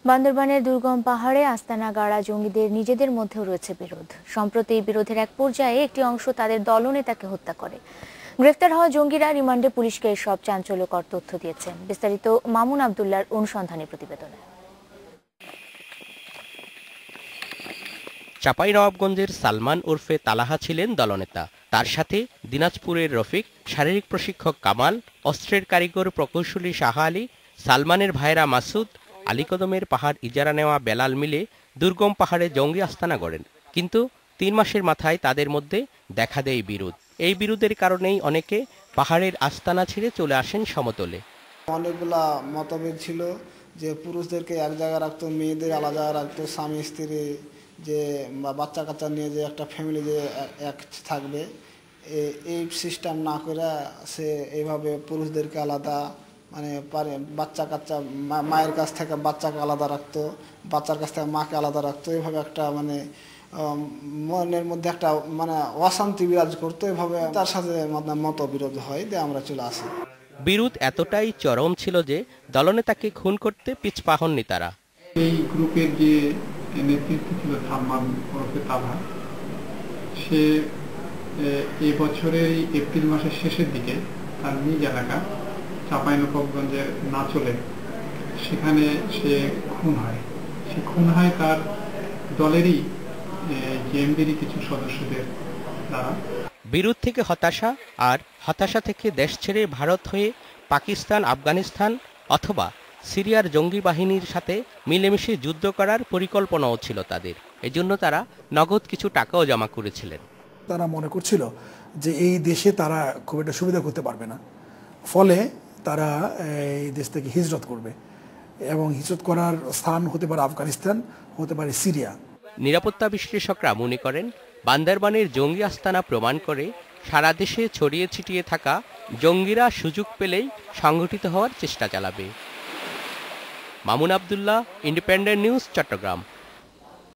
বান্দরবানের দুর্গম পাহাড়ে আস্তানা গাড়া জঙ্গিদের নিজেদের মধ্যেও রয়েছে বিরোধ। সম্প্রতি এই বিরোধের এক পর্যায়ে একটি অংশ তাদের দলনেতাকে হত্যা করে। গ্রেফতার হওয়া জঙ্গিরা রিমান্ডে পুলিশকে এসব চাঞ্চল্যকর তথ্য দিয়েছেন। বিস্তারিত মামুন আবদুল্লাহর অনুসন্ধানী প্রতিবেদনে। চাঁপাইনবাবগঞ্জের সালমান ওরফে তালাহা ছিলেন দলনেতা। তার সাথে দিনাজপুরের রফিক, শারীরিক প্রশিক্ষক কামাল, অস্ত্রের কারিগর প্রকৌশলী শাহ আলী, সালমানের ভাইরা মাসুদ, আলীকদমের পাহাড় ইজারা নেওয়া বেলাল মিলে দুর্গম পাহাড়ে জঙ্গি আস্তানা গড়েন। কিন্তু ৩ মাসের মাথায় তাদের মধ্যে দেখা দেয় বিরোধ। এই বিরোধের কারণেই অনেকে পাহাড়ের আস্তানা ছেড়ে চলে আসেন সমতলে। অনেকগুলা মতভেদ ছিল যে পুরুষদেরকে এক জায়গায় রাখতো, মেয়েদের আলাদা জায়গায় রাখতো, স্বামী স্ত্রী যে বাচ্চা কাচ্চা নিয়ে যে একটা ফ্যামিলি যে এক থাকবে, এই সিস্টেম না করে সে এইভাবে পুরুষদেরকে আলাদা, মানে বাচ্চা কাচ্চা মায়ের কাছ থেকে বাচ্চাকে আলাদা রাখতো, বাচ্চার কাছ থেকে মাকে আলাদা রাখতো। এইভাবে একটা মানে মনের মধ্যে একটা মানে অশান্তি বিরাজ করতো। এভাবে তার সাথে মতবিরোধ হয় দিয়ে আমরা চলে আসি। বিরোধ এতটাই চরম ছিল যে দলনেতাকে খুন করতে পিছপা হননি তারা। এই গ্রুপের যে নেতৃত্ব ছিল সালমান ওরফে তালহা, সে এই বছরের এপ্রিল মাসের শেষের দিকে তার নিজ এলাকা চাঁপাইনবাবগঞ্জের নাচলে সেখানে সে খুন হয়। সে খুন হয় তার দলেরই জেএমবিরই কিছু সদস্যদের দ্বারা। বিরোধ থেকে হতাশা, আর হতাশা থেকে দেশ ছেড়ে ভারত হয়ে পাকিস্তান, আফগানিস্তান অথবা সিরিয়ার জঙ্গি বাহিনীর সাথে মিলেমিশে যুদ্ধ করার পরিকল্পনাও ছিল তাদের। এজন্য তারা নগদ কিছু টাকাও জমা করেছিলেন। তারা মনে করছিল যে এই দেশে তারা খুব একটা সুবিধা করতে পারবে না, ফলে তারা এই দেশ থেকে হিজরত করবে, এবং হিজরত করার স্থান হতে পারে আফগানিস্তান, হতে পারে সিরিয়া। নিরাপত্তা বিশ্লেষকরা মনে করেন বান্দরবানের জঙ্গি আস্তানা প্রমাণ করে সারা দেশে ছড়িয়ে ছিটিয়ে থাকা জঙ্গিরা সুযোগ পেলেই সংগঠিত হওয়ার চেষ্টা চালাবে। Mamun Abdullah, independent news, Chittagong.